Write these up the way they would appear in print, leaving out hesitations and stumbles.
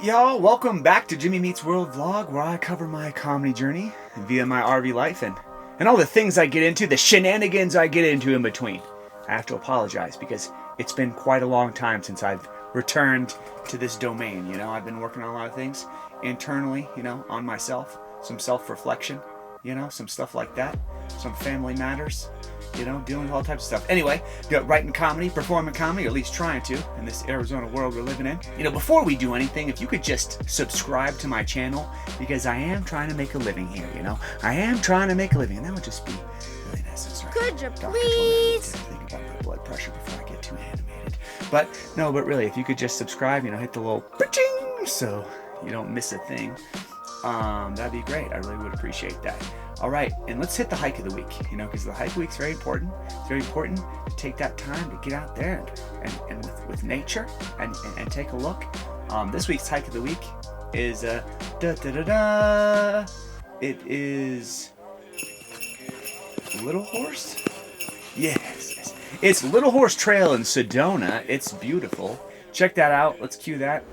y'all, welcome back to Jimmy Meets World Vlog, where I cover my comedy journey via my RV life and all the things I get into, the shenanigans I get into in between. I have to apologize because it's been quite a long time since I've returned to this domain. You know, I've been working on a lot of things internally, you know, on myself, some self-reflection, you know, some stuff like that, some family matters, you know, dealing with all types of stuff. Anyway, writing comedy, performing comedy, or at least trying to, in this Arizona world we're living in. You know, before we do anything, if you could just subscribe to my channel, because I am trying to make a living here, you know. I am trying to make a living, and that would just be really nice. Could you please? Think about my blood pressure before I get too animated. But, no, but really, if you could just subscribe, you know, hit the little ching so you don't miss a thing. That'd be great. I really would appreciate that. All right, and let's hit the hike of the week, you know, because the hike of the week's very important. It's very important to take that time to get out there and with nature and take a look. This week's hike of the week is it is Little Horse? Yes. It's Little Horse Trail in Sedona. It's beautiful. Check that out. Let's cue that.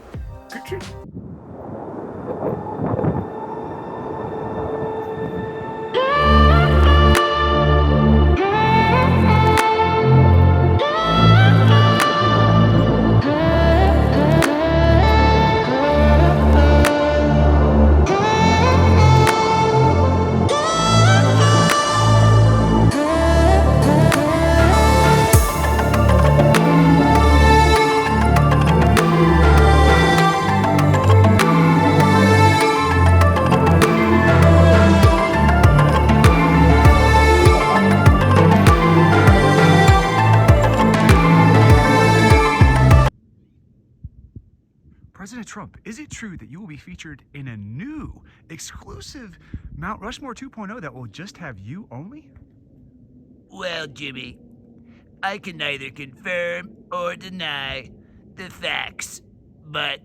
President Trump, is it true that you will be featured in a new, exclusive Mount Rushmore 2.0 that will just have you only? Well, Jimmy, I can neither confirm or deny the facts, but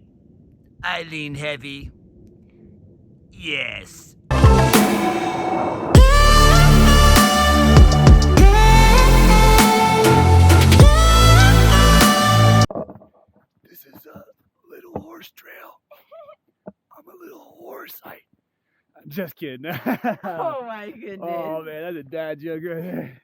I lean heavy. Yes. This is a Little Horse Trail. I'm a little horse. I'm just kidding. Oh my goodness. Oh man, that's a dad joke right there.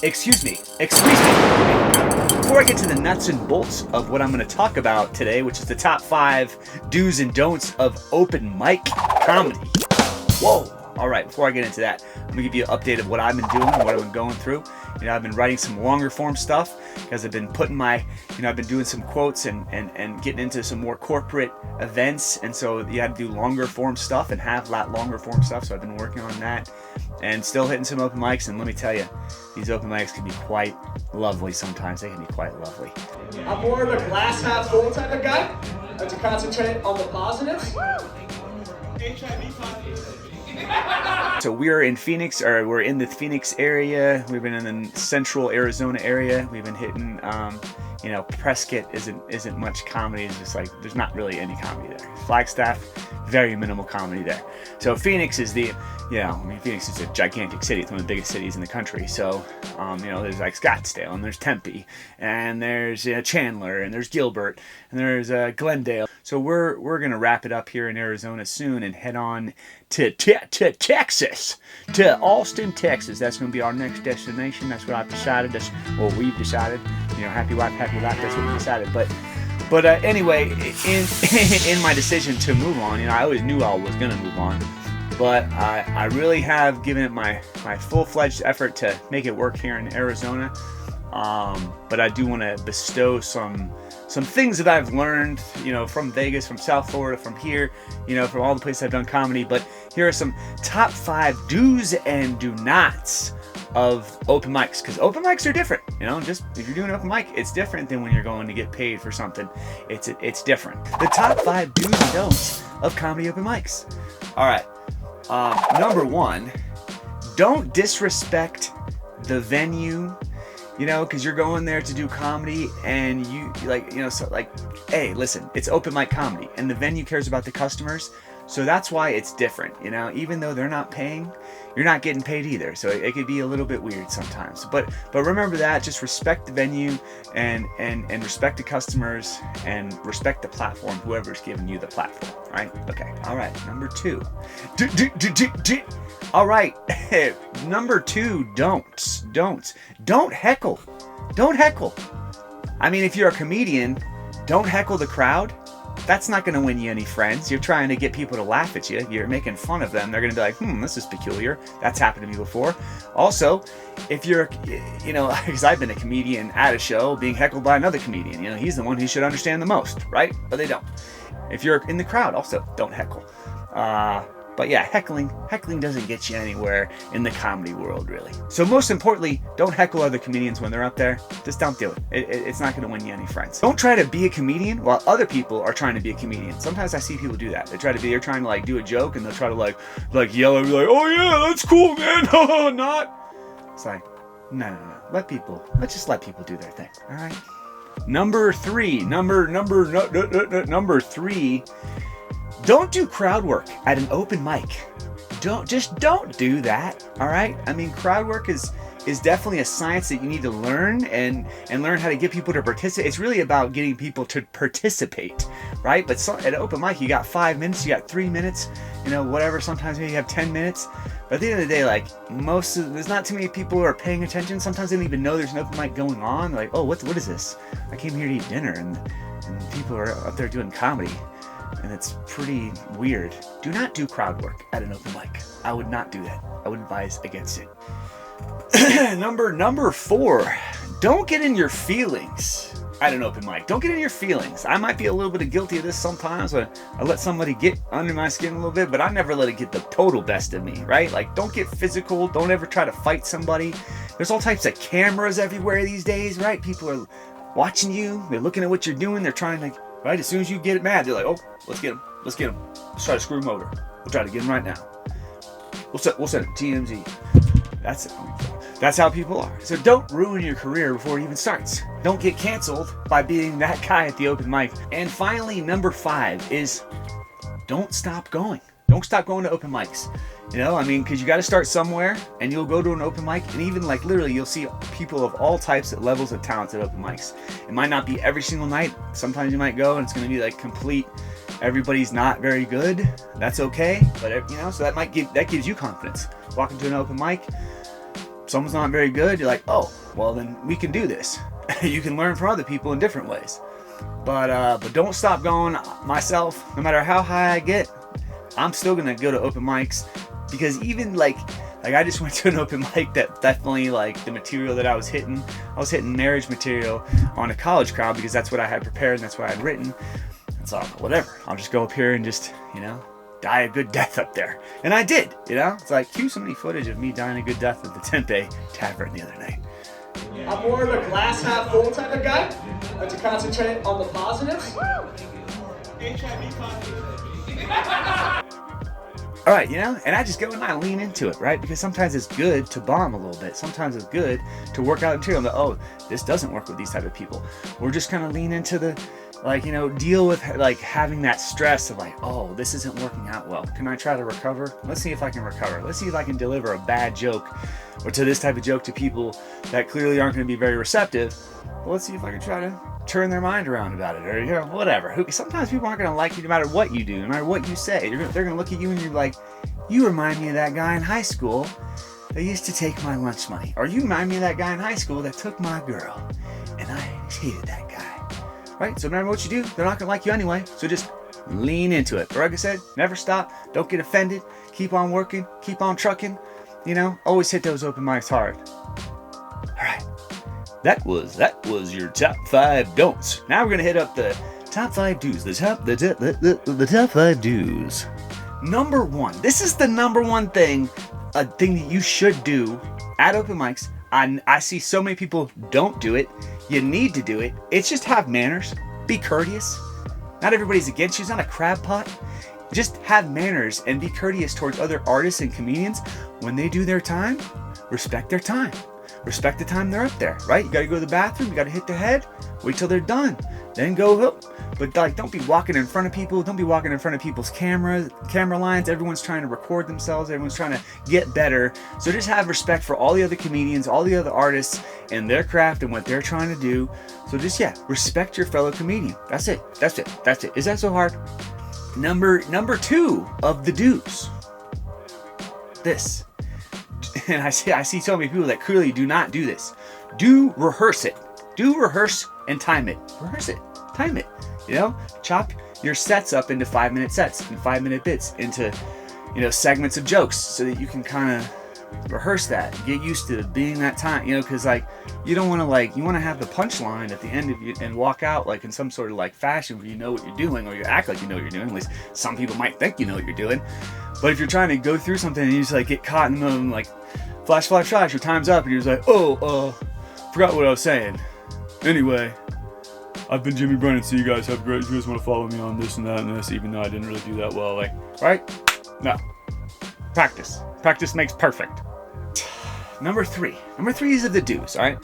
Excuse me. Before I get to the nuts and bolts of what I'm going to talk about today, which is the top 5 do's and don'ts of open mic comedy. Whoa. All right, before I get into that, I'm going to give you an update of what I've been doing, what I've been going through. You know, I've been writing some longer form stuff because I've been putting I've been doing some quotes and getting into some more corporate events. And so you had to do longer form stuff and have that longer form stuff. So I've been working on that and still hitting some open mics. And let me tell you, these open mics can be quite lovely sometimes. They can be quite lovely. I'm more of a glass half full type of guy. I like to concentrate on the positives. HIV positive. So we're in Phoenix, or we're in the Phoenix area. We've been in the central Arizona area. We've been hitting, you know, Prescott isn't much comedy. It's just like, there's not really any comedy there. Flagstaff, very minimal comedy there. So Phoenix is Phoenix is a gigantic city. It's one of the biggest cities in the country. So, you know, there's like Scottsdale, and there's Tempe, and there's Chandler, and there's Gilbert, and there's Glendale. So we're gonna wrap it up here in Arizona soon and head on to Texas, to Austin, Texas. That's gonna be our next destination. That's what I've decided. That's what we've decided. You know, happy wife, happy life. That's what we decided. But anyway, in my decision to move on, you know, I always knew I was gonna move on, but I really have given it my full-fledged effort to make it work here in Arizona. But I do want to bestow some things that I've learned, you know, from Vegas, from South Florida, from here, you know, from all the places I've done comedy. But here are some top 5 do's and do nots of open mics, because open mics are different. You know, just if you're doing an open mic, it's different than when you're going to get paid for something. It's different. The top 5 do's and don'ts of comedy open mics. All right. Number 1, don't disrespect the venue. You know, because you're going there to do comedy, and you like, you know, so like, hey, listen, it's open mic comedy, and the venue cares about the customers. So that's why it's different, you know, even though they're not paying, you're not getting paid either. So it could be a little bit weird sometimes, but remember that, just respect the venue and respect the customers and respect the platform, whoever's giving you the platform, right? Okay. All right. Number 2. All right. Number 2, don't heckle. Don't heckle. I mean, if you're a comedian, don't heckle the crowd. That's not going to win you any friends. You're trying to get people to laugh at you. You're making fun of them. They're going to be like, this is peculiar. That's happened to me before. Also, if you're, you know, because I've been a comedian at a show being heckled by another comedian. You know, he's the one who should understand the most, right? But they don't. If you're in the crowd, also don't heckle. But yeah, heckling doesn't get you anywhere in the comedy world, really. So most importantly, don't heckle other comedians when they're up there. Just don't do it. It's not going to win you any friends. Don't try to be a comedian while other people are trying to be a comedian. Sometimes I see people do that. They're trying to like do a joke and they'll try to like yell and be like, oh yeah, that's cool, man. Not. It's like, no. Let's just let people do their thing. All right. Number 3. Number 3. Don't do crowd work at an open mic. Don't do that. All right. I mean, crowd work is definitely a science that you need to learn and learn how to get people to participate. It's really about getting people to participate, right? But at an open mic, you got 5 minutes, you got 3 minutes, you know, whatever. Sometimes maybe you have 10 minutes. But at the end of the day, like there's not too many people who are paying attention. Sometimes they don't even know there's an open mic going on. They're like, oh, what is this? I came here to eat dinner, and people are up there doing comedy. And it's pretty weird. Do not do crowd work at an open mic. I would not do that. I would advise against it. Number 4. Don't get in your feelings at an open mic. Don't get in your feelings. I might be a little bit guilty of this sometimes when I let somebody get under my skin a little bit, but I never let it get the total best of me, right? Like, don't get physical. Don't ever try to fight somebody. There's all types of cameras everywhere these days, right? People are watching you. They're looking at what you're doing. They're trying to, right? As soon as you get mad, they're like, oh, let's get him. Let's try to screw him over. We'll try to get him right now. We'll send him TMZ. That's how people are. So don't ruin your career before it even starts. Don't get canceled by being that guy at the open mic. And finally, number 5 is don't stop going. Don't stop going to open mics. You know, I mean, because you got to start somewhere, and you'll go to an open mic, and even like literally you'll see people of all types of levels of talents at open mics. It might not be every single night. Sometimes you might go and it's going to be like complete, everybody's not very good. That's okay. But you know, so that gives you confidence. Walk into an open mic, someone's not very good, you're like, oh, well then we can do this. You can learn from other people in different ways. But don't stop going. Myself, no matter how high I get, I'm still gonna go to open mics, because even like I just went to an open mic that definitely, like, the material that I was hitting marriage material on a college crowd, because that's what I had prepared and that's what I had written. And so whatever, I'll just go up here and just, you know, die a good death up there. And I did, you know. It's like, cue somebody footage of me dying a good death at the Tempe Tavern the other night. I'm more of a glass half full type of guy. I like to concentrate on the positives. HIV positive. All right, you know, and I just go and I lean into it, right? Because sometimes it's good to bomb a little bit. Sometimes it's good to work out material. Like, oh, this doesn't work with these type of people. We're just kind of lean into the, like, you know, deal with like having that stress of like, oh, this isn't working out well. Can I try to recover? Let's see if I can recover. Let's see if I can deliver a bad joke or to this type of joke to people that clearly aren't going to be very receptive. Well, let's see if I can try to turn their mind around about it, or, you know, whatever. Sometimes people aren't going to like you no matter what you do, no matter what you say. They're going to look at you and you're like, you remind me of that guy in high school that used to take my lunch money. Or you remind me of that guy in high school that took my girl. And I hated that guy. Right? So no matter what you do, they're not going to like you anyway. So just lean into it. But like I said, never stop. Don't get offended. Keep on working. Keep on trucking. You know, always hit those open mics hard. All right. That was your top 5 don'ts. Now we're gonna hit up the top 5 do's. The top 5 do's. Number 1. This is the number 1 thing, a thing that you should do at open mics. I see so many people don't do it. You need to do it. It's just have manners. Be courteous. Not everybody's against you. It's not a crab pot. Just have manners and be courteous towards other artists and comedians. When they do their time, respect their time. Respect the time they're up there, right? You gotta go to the bathroom, you gotta hit the head, wait till they're done. Then go up, but like, don't be walking in front of people. Don't be walking in front of people's camera lines. Everyone's trying to record themselves. Everyone's trying to get better. So just have respect for all the other comedians, all the other artists, and their craft and what they're trying to do. So just, yeah, respect your fellow comedian. That's it. That's it. That's it. Is that so hard? Number 2 of the do's. This. And I see so many people that clearly do not do this. Do rehearse it. Do rehearse and time it. Rehearse it. Time it. You know? Chop your sets up into 5-minute sets and 5-minute bits into, you know, segments of jokes so that you can kind of rehearse that. Get used to being that time, you know, because like you don't want to like, you want to have the punchline at the end of you and walk out like in some sort of like fashion where you know what you're doing, or you act like you know what you're doing. At least some people might think you know what you're doing. But if you're trying to go through something and you just like get caught in the middle and like flash, your time's up, and you're just like, forgot what I was saying. Anyway, I've been Jimmy Brennan, so you guys have great. If you guys want to follow me on this and that and this, even though I didn't really do that well, like, right? No. Practice. Practice makes perfect. Number 3. Number 3 is of the do's, all right?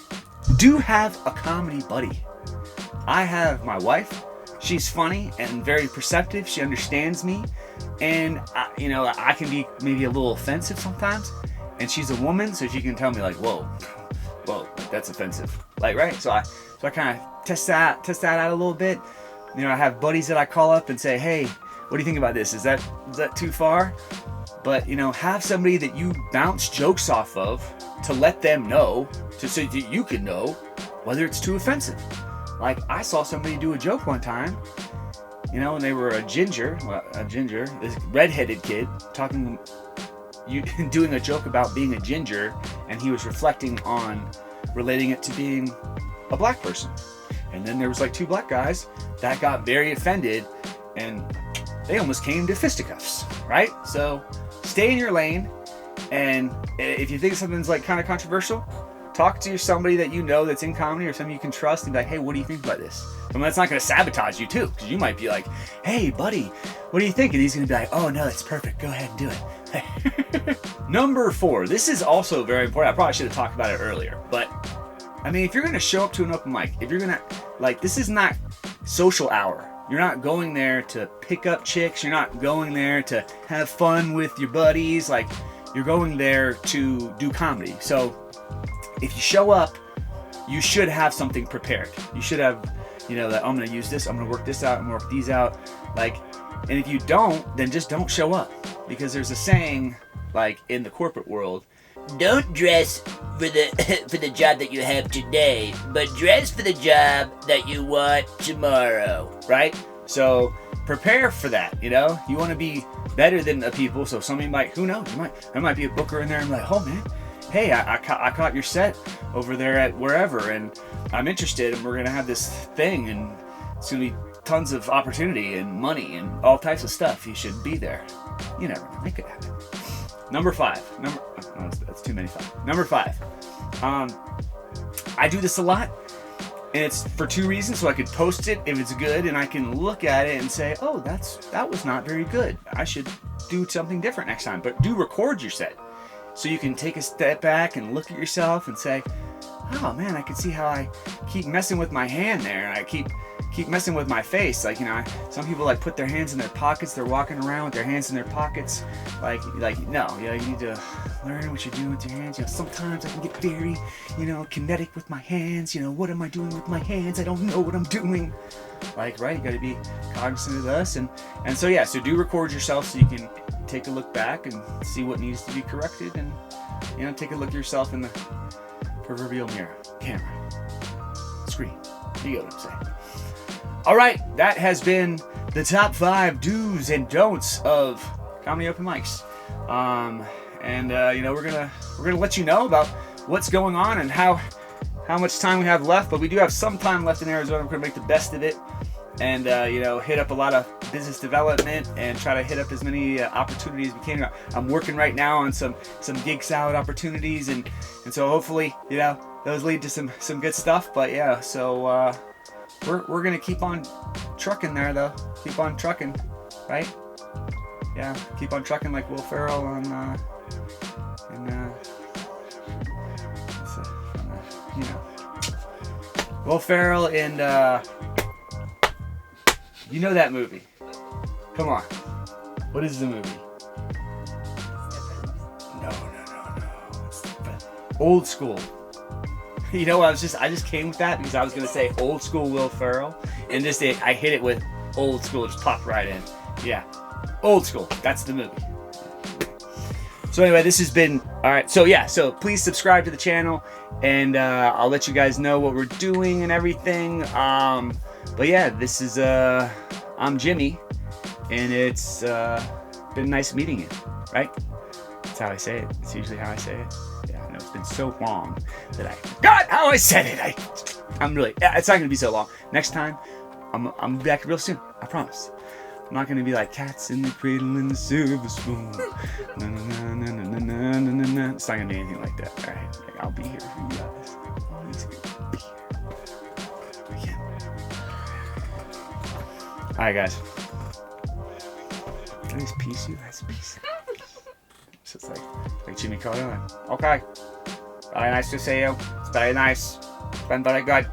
Do have a comedy buddy. I have my wife. She's funny and very perceptive. She understands me. And, I can be maybe a little offensive sometimes. And she's a woman, so she can tell me, like, whoa, that's offensive. Like, right? So I kind of test that out a little bit. You know, I have buddies that I call up and say, hey, what do you think about this? Is that too far? But, you know, have somebody that you bounce jokes off of to let them know, so that you can know whether it's too offensive. Like, I saw somebody do a joke one time, you know, and they were this redheaded kid doing a joke about being a ginger, and he was reflecting on relating it to being a black person. And then there was like 2 black guys that got very offended, and they almost came to fisticuffs, right? So stay in your lane, and if you think something's like kind of controversial, talk to somebody that you know that's in comedy or somebody you can trust and be like, hey, what do you think about this? And that's not going to sabotage you too, because you might be like, hey, buddy, what do you think? And he's going to be like, oh, no, that's perfect. Go ahead and do it. Number 4. This is also very important. I probably should have talked about it earlier. But, I mean, if you're going to show up to an open mic, if you're going to, like, this is not social hour. You're not going there to pick up chicks. You're not going there to have fun with your buddies. Like, you're going there to do comedy. So if you show up, you should have something prepared. You should have, you know, that I'm going to use this, I'm going to work this out, I'm going to work these out. Like, and if you don't, then just don't show up. Because there's a saying, like, in the corporate world, Don't dress for the job that you have today, but dress for the job that you want tomorrow. right? So prepare for that, you know? You want to be better than the people, so somebody might, who knows, there might be a booker in there and be like, oh man, hey, I caught your set over there at wherever, and I'm interested, and we're going to have this thing, and it's going to be tons of opportunity and money and all types of stuff. You should be there. You never know. It could happen. Number 5. That's too many 5. Number 5. I do this a lot, and it's for 2 reasons. So I could post it if it's good, and I can look at it and say, oh, that was not very good. I should do something different next time. But do record your set, so you can take a step back and look at yourself and say, oh man, I can see how I keep messing with my hand there, and I keep messing with my face. Like, you know, some people like put their hands in their pockets. They're walking around with their hands in their pockets. Like no, you know, you need to learn what you're doing with your hands. You know, sometimes I can get very, you know, kinetic with my hands. You know, what am I doing with my hands? I don't know what I'm doing. Like, right? You got to be cognizant of this, and so yeah. So do record yourself so you can take a look back and see what needs to be corrected, and you know, take a look at yourself in the proverbial mirror, camera, screen. You get what I'm saying. All right, that has been the top 5 do's and don'ts of comedy open mics. You know, we're gonna let you know about what's going on and how much time we have left. But we do have some time left in Arizona. We're gonna make the best of it, and you know, hit up a lot of business development and try to hit up as many opportunities as we can. I'm working right now on some gig salad opportunities, and so hopefully, you know, those lead to some good stuff. But yeah, so. We're gonna keep on trucking there though. Keep on trucking, right? Yeah, keep on trucking like Will Ferrell on Will Ferrell and You know that movie. Come on. What is the movie? No. It's Old School. You know, I just came with that because I was gonna say Old School Will Ferrell, and I hit it with Old School, just popped right in. Yeah, Old School. That's the movie. So anyway, this has been all right. So please subscribe to the channel, and I'll let you guys know what we're doing and everything. But yeah, this is I'm Jimmy, and it's been nice meeting you. Right? That's how I say it. It's usually how I say it. Yeah, I know it's been so long that I forgot how I said it. I'm really. It's not gonna be so long. Next time, I'm back real soon. I promise. I'm not gonna be like cats in the cradle and the silver spoon. Na, na, na, na, na, na, na, na, na. It's not gonna be anything like that. All right, like, I'll be here for you guys. I'm always gonna be here. I can't. All right, guys. Nice piece, you guys. Peace. So it's like Jimmy Carter. Okay. Very nice to see you. It's very nice. It's been very good.